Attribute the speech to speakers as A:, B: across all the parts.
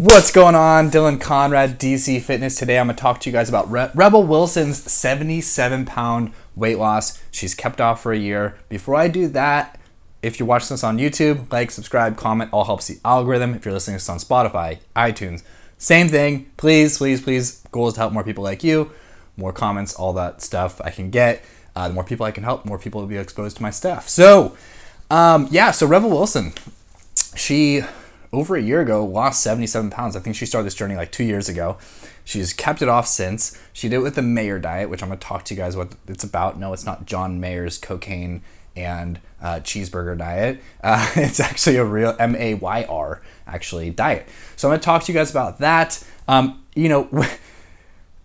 A: What's going on? Dylan Conrad, DC Fitness. Today I'm going to talk to you guys about Rebel Wilson's 77-pound weight loss. She's kept off for a year. Before I do that, if you're watching this on YouTube, like, subscribe, comment, all helps the algorithm. If you're listening to this on Spotify, iTunes, same thing. Please, please, please. Goal is to help more people like you. More comments, all that stuff I can get. The more people I can help, more people will be exposed to my stuff. So Rebel Wilson, she over a year ago lost 77 pounds. I think she started this journey like 2 years ago. She's kept it off since. She did it with the Mayer diet, which I'm going to talk to you guys what it's about. No, it's not John Mayer's cocaine and cheeseburger diet. It's actually a real MAYR actually diet. So I'm going to talk to you guys about that.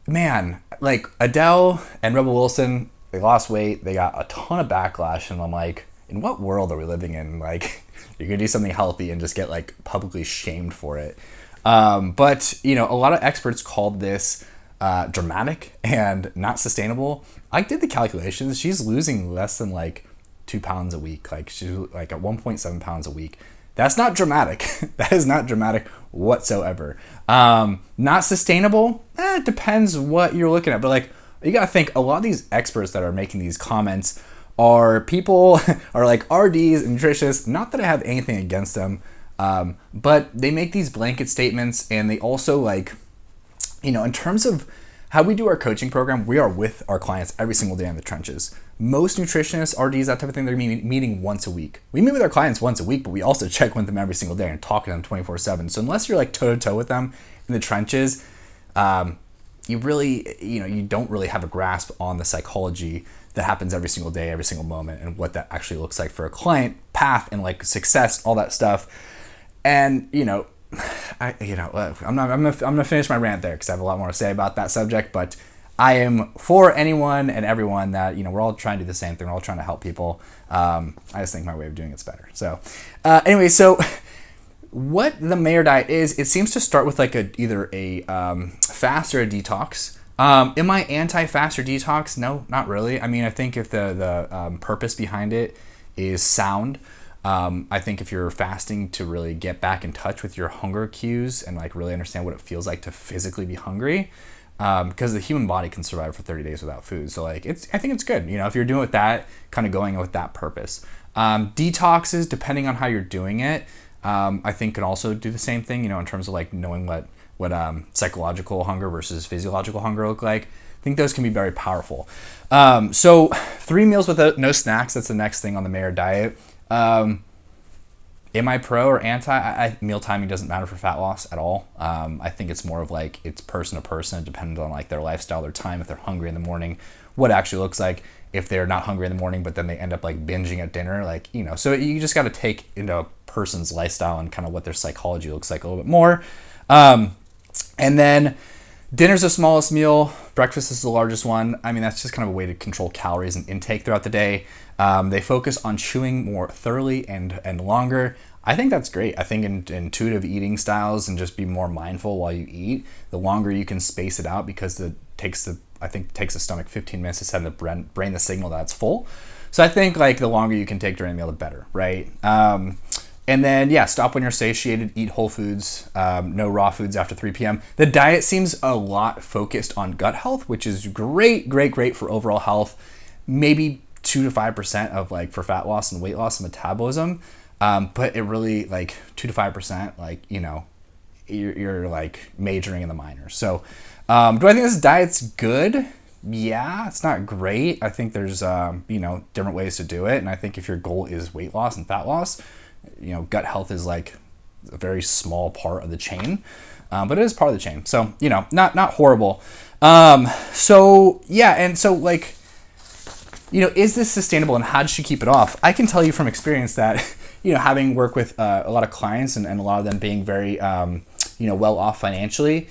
A: Man, like Adele and Rebel Wilson, they lost weight. They got a ton of backlash, and I'm like, in what world are we living in? Like, you're gonna do something healthy and just get like publicly shamed for it. But a lot of experts called this dramatic and not sustainable. I did the calculations. She's losing less than like 2 pounds a week. Like she's like at 1.7 pounds a week. That's not dramatic. That is not dramatic whatsoever. Not sustainable? It depends what you're looking at. But like, you gotta think, a lot of these experts that are making these comments are people, are like RDs and nutritionists. Not that I have anything against them, but they make these blanket statements, and they also like, in terms of how we do our coaching program, we are with our clients every single day in the trenches. Most nutritionists, RDs, that type of thing, they're meeting once a week. We meet with our clients once a week, but we also check with them every single day and talk to them 24/7. So unless you're like toe-to-toe with them in the trenches, you really, you don't really have a grasp on the psychology that happens every single day, every single moment, and what that actually looks like for a client, path, and like success, all that stuff. And I'm gonna finish my rant there because I have a lot more to say about that subject. But I am for anyone and everyone that we're all trying to do the same thing. We're all trying to help people. I just think my way of doing it's better. So anyway, so what the Mayer diet is, it seems to start with like either a fast or a detox. Am I anti-fast or detox? No, not really. I mean, I think if the purpose behind it is sound, I think if you're fasting to really get back in touch with your hunger cues and like really understand what it feels like to physically be hungry, because the human body can survive for 30 days without food. So like, I think it's good. If you're doing it with that, kind of going with that purpose. Detoxes, depending on how you're doing it, I think can also do the same thing, in terms of like knowing what psychological hunger versus physiological hunger look like. I think those can be very powerful. So 3 meals with no snacks, that's the next thing on the Mayer diet. Am I pro or anti? Meal timing doesn't matter for fat loss at all. I think it's more of like, it's person to person, depending on like their lifestyle, their time, if they're hungry in the morning, what it actually looks like. If they're not hungry in the morning, but then they end up like binging at dinner, like, so you just got to take into a person's lifestyle and kind of what their psychology looks like a little bit more. And then dinner's the smallest meal, breakfast is the largest one. I mean, that's just kind of a way to control calories and intake throughout the day. They focus on chewing more thoroughly and longer. I think that's great. I think intuitive eating styles and just be more mindful while you eat, the longer you can space it out, because it takes the stomach 15 minutes to send the brain the signal that it's full. So I think like the longer you can take during the meal, the better, right? And then, stop when you're satiated, eat whole foods, no raw foods after 3 p.m. The diet seems a lot focused on gut health, which is great for overall health. Maybe 2 to 5% of like for fat loss and weight loss and metabolism. But it really like 2 to 5%, like, you're like majoring in the minors. So do I think this diet's good? Yeah, it's not great. I think there's, different ways to do it. And I think if your goal is weight loss and fat loss, gut health is like a very small part of the chain, but it is part of the chain. So, not horrible. And so like, is this sustainable and how does she keep it off? I can tell you from experience that, having worked with a lot of clients and a lot of them being very, well off financially,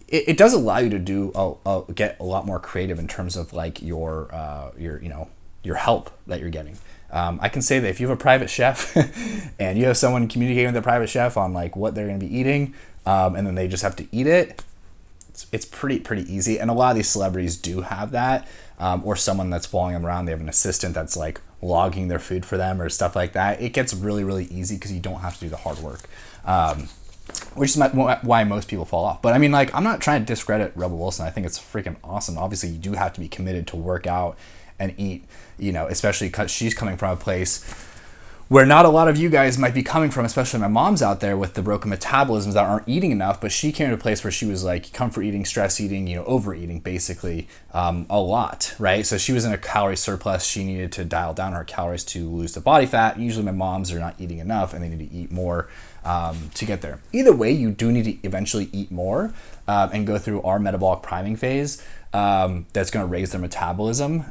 A: it does allow you to get a lot more creative in terms of like your help that you're getting. I can say that if you have a private chef and you have someone communicating with the private chef on like what they're going to be eating, and then they just have to eat it, it's pretty easy. And a lot of these celebrities do have that, or someone that's following them around. They have an assistant that's like logging their food for them or stuff like that. It gets really, really easy because you don't have to do the hard work. which is why most people fall off. But I mean, like, I'm not trying to discredit Rebel Wilson. I think it's freaking awesome. Obviously, you do have to be committed to work out and eat, you know, especially because she's coming from a place where not a lot of you guys might be coming from, especially my mom's out there with the broken metabolisms that aren't eating enough. But she came to a place where she was like comfort eating, stress eating, you know, overeating basically a lot, right? So she was in a calorie surplus. She needed to dial down her calories to lose the body fat. Usually my moms are not eating enough and they need to eat more to get there. Either way, you do need to eventually eat more and go through our metabolic priming phase. That's going to raise their metabolism.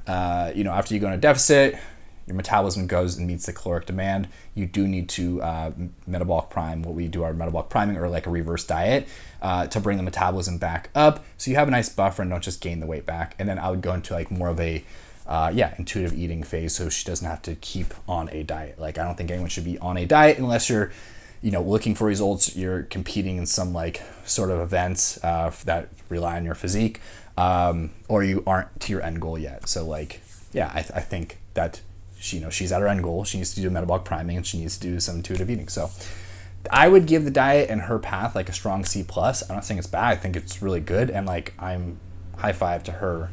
A: You know, after you go in a deficit, your metabolism goes and meets the caloric demand. You do need to metabolic prime, what we do our metabolic priming, or like a reverse diet to bring the metabolism back up. So you have a nice buffer and don't just gain the weight back. And then I would go into like more of a intuitive eating phase, so she doesn't have to keep on a diet. Like, I don't think anyone should be on a diet unless you're, you know, looking for results, you're competing in some like sort of events that rely on your physique, or you aren't to your end goal yet. So like, yeah, I think that she's at her end goal. She needs to do metabolic priming and she needs to do some intuitive eating. So I would give the diet and her path like a strong C+. I'm not saying it's bad. I think it's really good. And like, I'm high five to her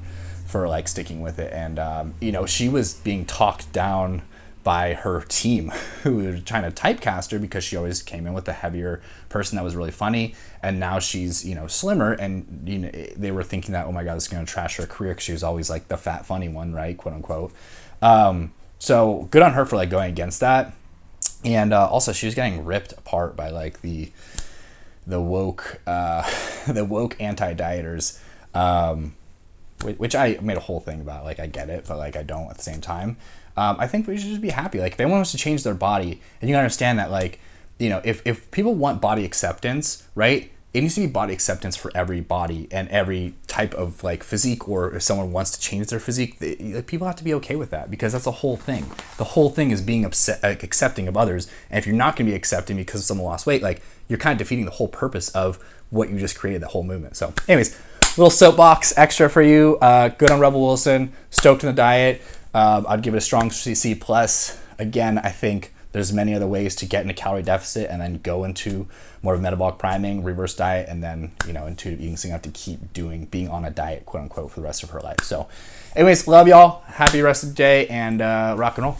A: for like sticking with it. And, you know, she was being talked down by her team who were trying to typecast her because she always came in with a heavier person that was really funny. And now she's, you know, slimmer, and, you know, they were thinking that, oh my God, this is going to trash her career because she was always like the fat funny one, right? Quote unquote. So good on her for like going against that. And also she was getting ripped apart by like the woke anti-dieters, which I made a whole thing about. Like, I get it, but like I don't at the same time. I think we should just be happy. Like, if anyone wants to change their body, and you can understand that, like, you know, if people want body acceptance, right? It needs to be body acceptance for every body and every type of like physique, or if someone wants to change their physique, people have to be okay with that, because that's the whole thing. The whole thing is being accepting of others. And if you're not going to be accepting because someone lost weight, like, you're kind of defeating the whole purpose of what you just created, the whole movement. So anyways, little soapbox extra for you. Good on Rebel Wilson. Stoked on the diet. I'd give it a strong C+. Again, I think there's many other ways to get in a calorie deficit and then go into more of metabolic priming, reverse diet, and then, you know, intuitive eating. So you have to keep being on a diet, quote unquote, for the rest of her life. So anyways, love y'all. Happy rest of the day, and rock and roll.